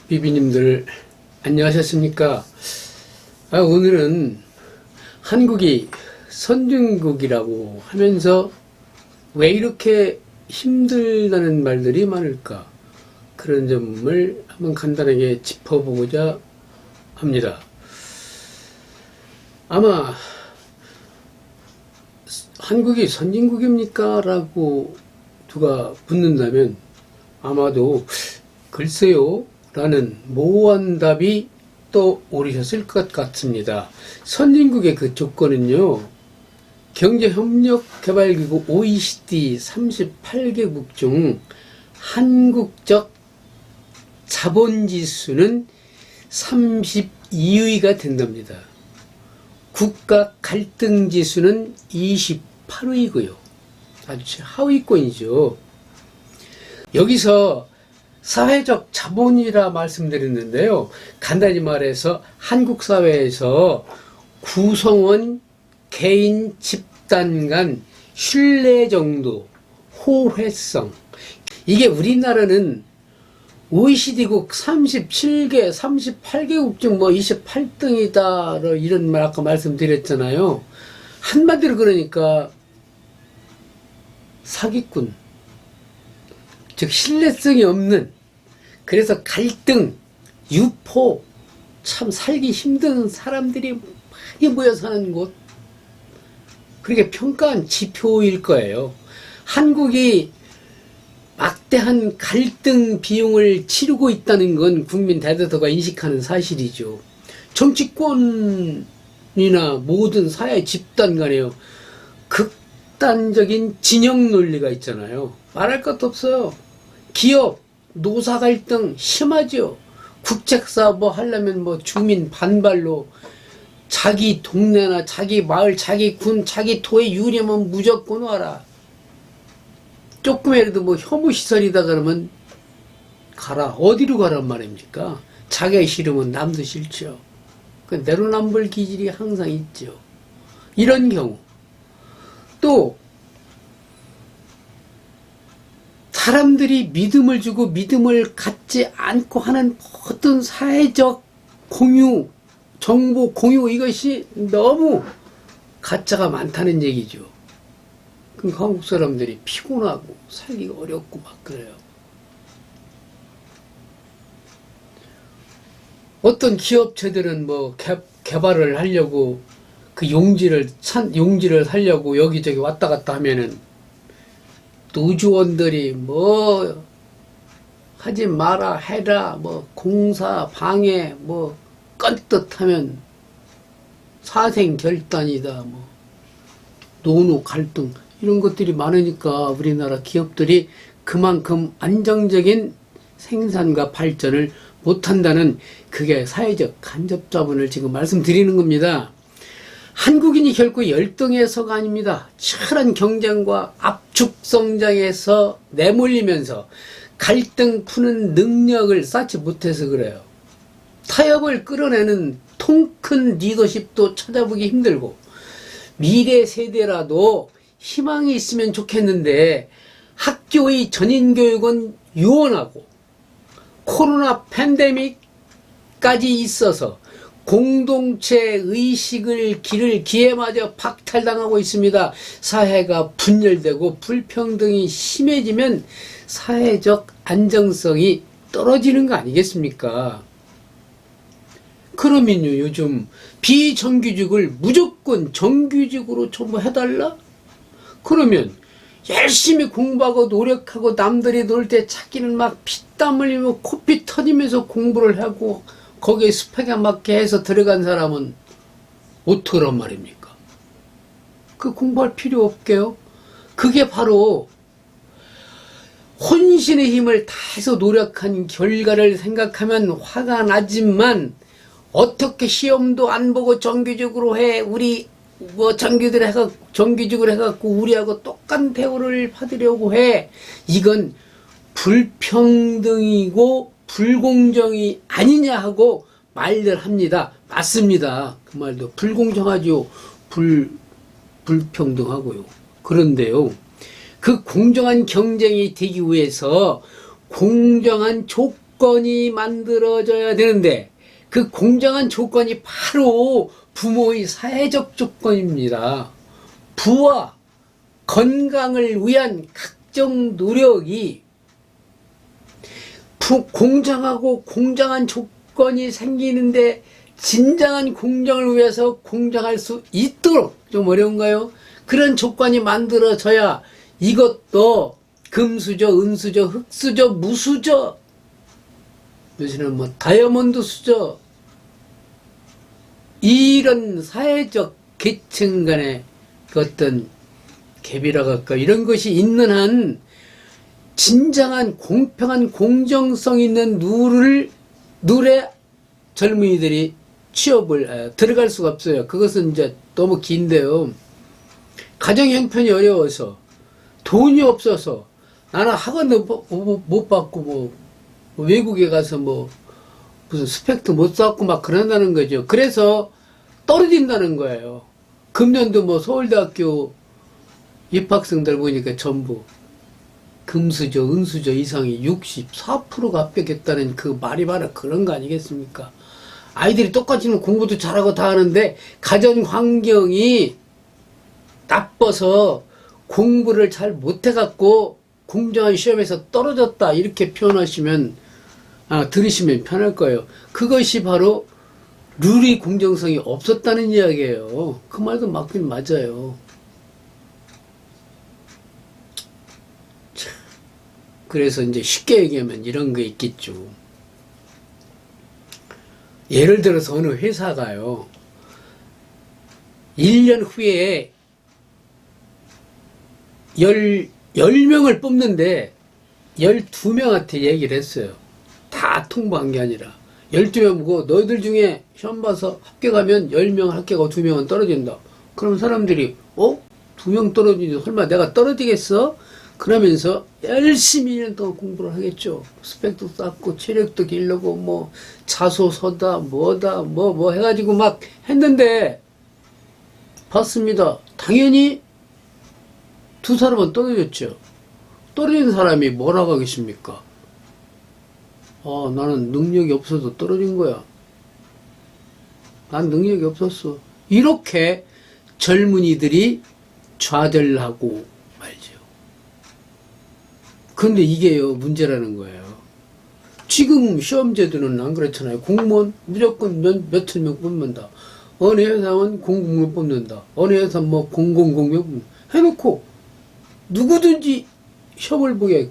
비비님들 안녕하셨습니까? 오늘은 한국이 선진국이라고 하면서 왜 이렇게 힘들다는 말들이 많을까? 그런 점을 한번 간단하게 짚어보고자 합니다. 아마 한국이 선진국입니까? 라고 누가 묻는다면 아마도 글쎄요 라는 모호한 답이 떠오르셨을 것 같습니다. 선진국의 그 조건은요, 경제협력개발기구 OECD 38개국 중 한국적 자본지수는 32위가 된답니다. 국가 갈등지수는 28위고요. 아주 하위권이죠. 여기서 사회적 자본이라 말씀드렸는데요. 간단히 말해서 한국 사회에서 구성원, 개인, 집단 간 신뢰 정도, 호혜성. 이게 우리나라는 OECD국 37개, 38개국 중 28등이다. 이런 말 아까 말씀드렸잖아요. 한마디로 그러니까 사기꾼. 즉 신뢰성이 없는, 그래서 갈등, 유포, 참 살기 힘든 사람들이 많이 모여 사는 곳, 그렇게 평가한 지표일 거예요. 한국이 막대한 갈등 비용을 치르고 있다는 건 국민 대다수가 인식하는 사실이죠. 정치권이나 모든 사회 집단 간에요, 극단적인 진영 논리가 있잖아요. 말할 것도 없어요. 기업, 노사 갈등 심하죠. 국책사 하려면 주민 반발로 자기 동네나 자기 마을, 자기 군, 자기 도에 유리하면 무조건 와라. 조금이라도 혐오시설이다 그러면 가라. 어디로 가란 말입니까? 자기가 싫으면 남도 싫죠. 그 내로남불 기질이 항상 있죠. 이런 경우. 또 사람들이 믿음을 주고 믿음을 갖지 않고 하는 모든 사회적 공유, 정보 공유, 이것이 너무 가짜가 많다는 얘기죠. 그럼 한국 사람들이 피곤하고 살기가 어렵고 막 그래요. 어떤 기업체들은 개발을 하려고 그 용지를 하려고 여기저기 왔다 갔다 하면은 노조원들이 하지 마라 해라 공사 방해 껐듯하면 사생결단이다 노노 갈등 이런 것들이 많으니까 우리나라 기업들이 그만큼 안정적인 생산과 발전을 못한다는, 그게 사회적 간접자본을 지금 말씀드리는 겁니다. 한국인이 결코 열등해서가 아닙니다. 치열한 경쟁과 압축 성장에서 내몰리면서 갈등 푸는 능력을 쌓지 못해서 그래요. 타협을 끌어내는 통큰 리더십도 찾아보기 힘들고, 미래 세대라도 희망이 있으면 좋겠는데 학교의 전인교육은 요원하고 코로나 팬데믹까지 있어서 공동체 의식을 기를 기회마저 박탈당하고 있습니다. 사회가 분열되고 불평등이 심해지면 사회적 안정성이 떨어지는 거 아니겠습니까? 그러면요, 요즘 비정규직을 무조건 정규직으로 전부 해달라? 그러면 열심히 공부하고 노력하고 남들이 놀 때 자기는 막 피땀 흘리며 코피 터지면서 공부를 하고 거기에 스펙에 맞게 해서 들어간 사람은 어떡하란 말입니까? 그 공부할 필요 없게요. 그게 바로 혼신의 힘을 다해서 노력한 결과를 생각하면 화가 나지만, 어떻게 시험도 안 보고 정규직으로 해, 우리 정규직으로 해갖고 우리하고 똑같은 대우를 받으려고 해. 이건 불평등이고 불공정이 아니냐 하고 말들 합니다. 맞습니다. 그 말도 불공정하죠. 불평등하고요. 그런데요, 그 공정한 경쟁이 되기 위해서 공정한 조건 조건이 만들어져야 되는데 그 공정한 조건이 바로 부모의 사회적 조건입니다. 부와 건강을 위한 각종 노력이 공정하고 공정한 조건이 생기는데 진정한 공정을 위해서 공정할 수 있도록, 좀 어려운가요? 그런 조건이 만들어져야 이것도 금수저, 은수저, 흑수저, 무수저, 요새는 뭐 다이아몬드 수저, 이런 사회적 계층 간의 그 어떤 갭이라고 할까, 이런 것이 있는 한 진정한 공평한 공정성 있는 룰에 젊은이들이 취업을 들어갈 수가 없어요. 그것은 이제 너무 긴데요. 가정 형편이 어려워서, 돈이 없어서, 나는 학원도 못 받고 뭐 외국에 가서 뭐 무슨 스펙도 못 쌓고 막 그런다는 거죠. 그래서 떨어진다는 거예요. 금년도 뭐 서울대학교 입학생들 보니까 전부 금수저, 은수저 이상이 64%가 합격했다는 그 말이 바로 그런 거 아니겠습니까? 아이들이 똑같이는 공부도 잘하고 다 하는데 가정 환경이 나빠서 공부를 잘 못해갖고 공정한 시험에서 떨어졌다, 이렇게 표현하시면 들으시면 편할 거예요. 그것이 바로 룰의 공정성이 없었다는 이야기예요. 그 말도 맞긴 맞아요. 그래서 이제 쉽게 얘기하면 이런 게 있겠죠. 예를 들어서 어느 회사가요, 1년 후에 10명을 뽑는데 12명한테 얘기를 했어요. 다 통보한 게 아니라 12명 보고 너희들 중에 시험 봐서 합격하면 10명 합격하고 2명은 떨어진다. 그럼 사람들이 2명 떨어지니 설마 내가 떨어지겠어? 그러면서 열심히 1년 동안 공부를 하겠죠. 스펙도 쌓고 체력도 기르고 뭐 자소서다 뭐다 뭐 해가지고 막 했는데 봤습니다. 당연히 두 사람은 떨어졌죠. 떨어진 사람이 뭐라고 하겠습니까? 나는 능력이 없어서 떨어진 거야. 난 능력이 없었어. 이렇게 젊은이들이 좌절하고 말죠. 근데 이게요, 문제라는 거예요. 지금 시험제도는 안 그렇잖아요. 공무원 무조건 몇천 명 뽑는다. 어느 회사는 공공명 뽑는다. 어느 회사는 뭐 공공공명 뽑는다. 해놓고 누구든지 시험을 보게,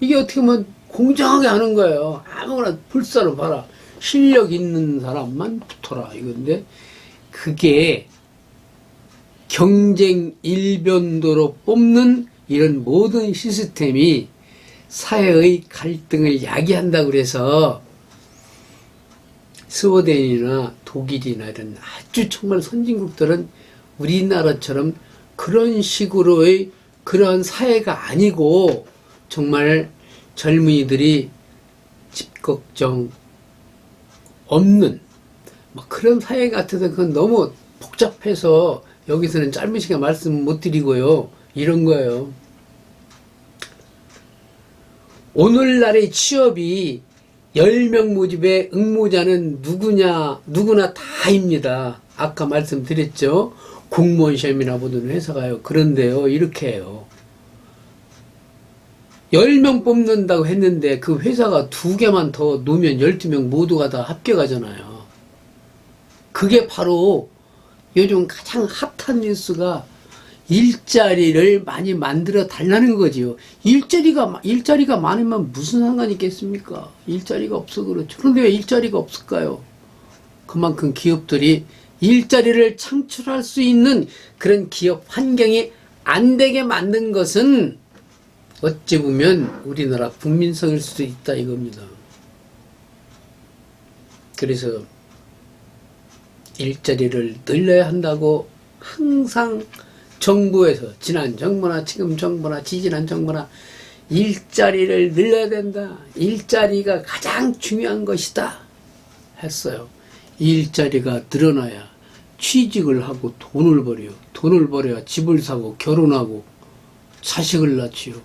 이게 어떻게 보면 공정하게 하는 거예요. 아무거나 불사로 봐라. 실력 있는 사람만 붙어라, 이건데 그게 경쟁 일변도로 뽑는 이런 모든 시스템이 사회의 갈등을 야기한다고 그래서 스웨덴이나 독일이나 이런 아주 정말 선진국들은 우리나라처럼 그런 식으로의 그런 사회가 아니고 정말 젊은이들이 집 걱정 없는 뭐 그런 사회 같아서 그건 너무 복잡해서 여기서는 짧은 시간 말씀 못 드리고요. 이런 거예요. 오늘날의 취업이 10명 모집에 응모자는 누구나 다입니다. 아까 말씀드렸죠. 공무원 시험이나 보던 회사가요. 그런데요, 이렇게 해요. 10명 뽑는다고 했는데 그 회사가 2개만 더 놓으면 12명 모두가 다 합격하잖아요. 그게 바로 요즘 가장 핫한 뉴스가 일자리를 많이 만들어 달라는 거지요. 일자리가 많으면 무슨 상관이 있겠습니까? 일자리가 없어 그렇죠. 그런데 왜 일자리가 없을까요? 그만큼 기업들이 일자리를 창출할 수 있는 그런 기업 환경이 안 되게 만든 것은 어찌 보면 우리나라 국민성일 수도 있다 이겁니다. 그래서 일자리를 늘려야 한다고 항상 정부에서, 지난 정부나 지금 정부나 지지난 정부나 일자리를 늘려야 된다. 일자리가 가장 중요한 것이다 했어요. 일자리가 늘어나야 취직을 하고 돈을 벌여요. 돈을 벌여야 집을 사고 결혼하고 자식을 낳지요.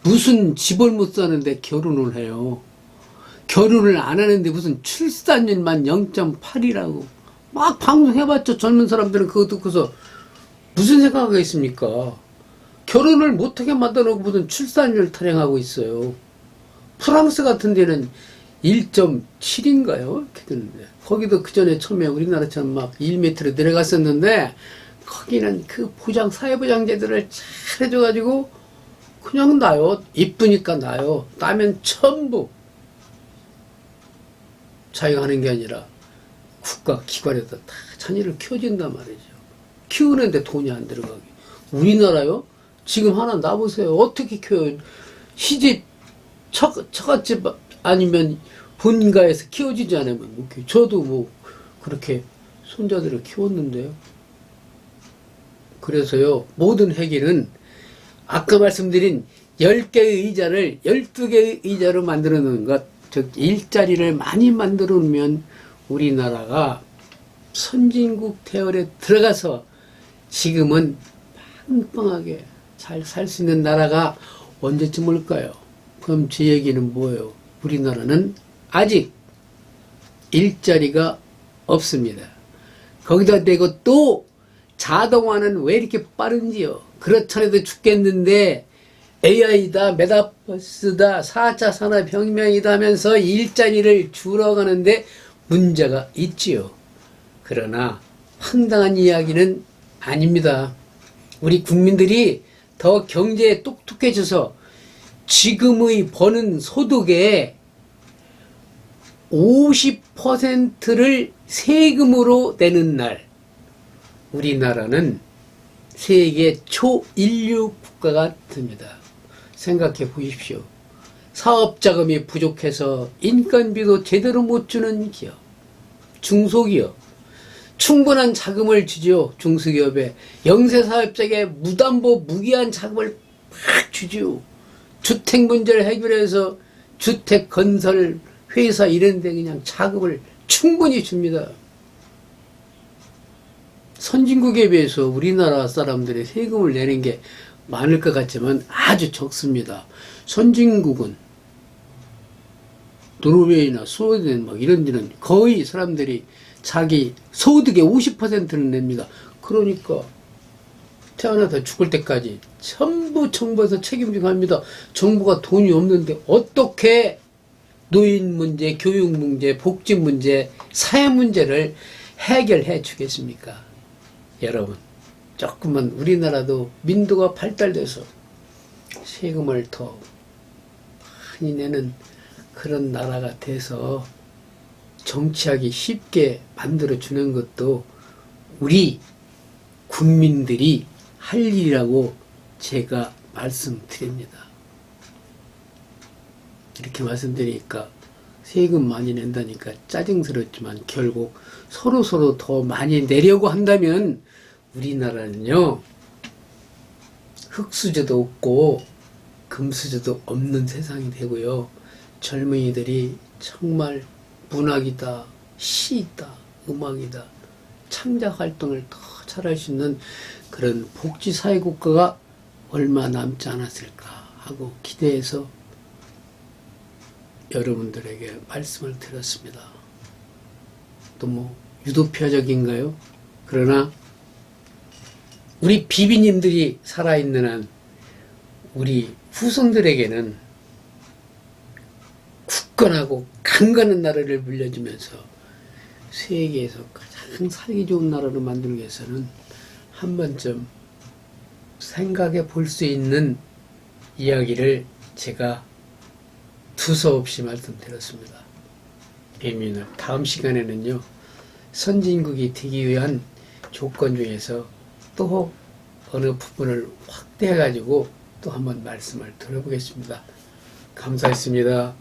무슨 집을 못 사는데 결혼을 해요. 결혼을 안 하는데 무슨 출산율만 0.8이라고 막 방송해봤죠. 젊은 사람들은 그거 듣고서 무슨 생각하겠습니까? 결혼을 못하게 만들어놓고 무슨 출산율 타령하고 있어요. 프랑스 같은 데는 1.7인가요? 이렇게 되는데 거기도 그 전에 처음에 우리나라처럼 막 1m로 내려갔었는데 거기는 그 보장 사회보장제도를 잘 해줘가지고 그냥 나요. 이쁘니까 나요. 나면 전부 자기가 하는 게 아니라 국가 기관에다 다 자녀를 키워준단 말이죠. 키우는데 돈이 안 들어가게. 우리나라요? 지금 하나 놔보세요. 어떻게 키워요? 시집 처갓집 아니면 본가에서 키워주지 않으면 못 키워요. 저도 뭐 그렇게 손자들을 키웠는데요. 그래서요, 모든 회계는 아까 말씀드린 10개의 의자를 12개의 의자로 만들어 놓은 것, 즉 일자리를 많이 만들어 놓으면 우리나라가 선진국 대열에 들어가서 지금은 빵빵하게 잘 살 수 있는 나라가 언제쯤 올까요? 그럼 제 얘기는 뭐예요? 우리나라는 아직 일자리가 없습니다. 거기다 대고 또 자동화는 왜 이렇게 빠른지요? 그렇잖아도 죽겠는데 AI다, 메타버스다, 4차 산업혁명이다 하면서 일자리를 줄여가는데 문제가 있지요. 그러나 황당한 이야기는 아닙니다. 우리 국민들이 더 경제에 똑똑해져서 지금의 버는 소득의 50%를 세금으로 내는 날, 우리나라는 세계 초인류 국가가 됩니다. 생각해 보십시오. 사업자금이 부족해서 인건비도 제대로 못 주는 기업, 중소기업, 충분한 자금을 주지요. 중소기업에 영세사업자에게 무담보 무기한 자금을 막 주지요. 주택 문제를 해결해서 주택 건설 회사 이런 데 그냥 자금을 충분히 줍니다. 선진국에 비해서 우리나라 사람들이 세금을 내는 게 많을 것 같지만 아주 적습니다. 선진국은 노르웨이나 스웨덴 막 이런 데는 거의 사람들이 자기 소득의 50%는 냅니다. 그러니까 태어나서 죽을 때까지 전부 정부에서 책임지고 합니다. 정부가 돈이 없는데 어떻게 노인 문제, 교육 문제, 복지 문제, 사회 문제를 해결해 주겠습니까? 여러분, 조금만 우리나라도 민도가 발달돼서 세금을 더 많이 내는 그런 나라가 돼서 정치하기 쉽게 만들어주는 것도 우리 국민들이 할 일이라고 제가 말씀드립니다. 이렇게 말씀드리니까 세금 많이 낸다니까 짜증스럽지만 결국 서로 더 많이 내려고 한다면 우리나라는요, 흙수저도 없고 금수저도 없는 세상이 되고요, 젊은이들이 정말 문학이다, 시이다, 음악이다, 창작 활동을 더 잘할 수 있는 그런 복지사회국가가 얼마 남지 않았을까 하고 기대해서 여러분들에게 말씀을 드렸습니다. 너무 유도표적인가요? 그러나 우리 비비님들이 살아있는 한 우리 후손들에게는 굳건하고 강건한 나라를 물려주면서 세계에서 가장 살기 좋은 나라로 만들기 위해서는 한 번쯤 생각해 볼 수 있는 이야기를 제가 두서없이 말씀드렸습니다. 비밀을 다음 시간에는요, 선진국이 되기 위한 조건 중에서 또 어느 부분을 확대해 가지고 또 한번 말씀을 드려보겠습니다. 감사했습니다.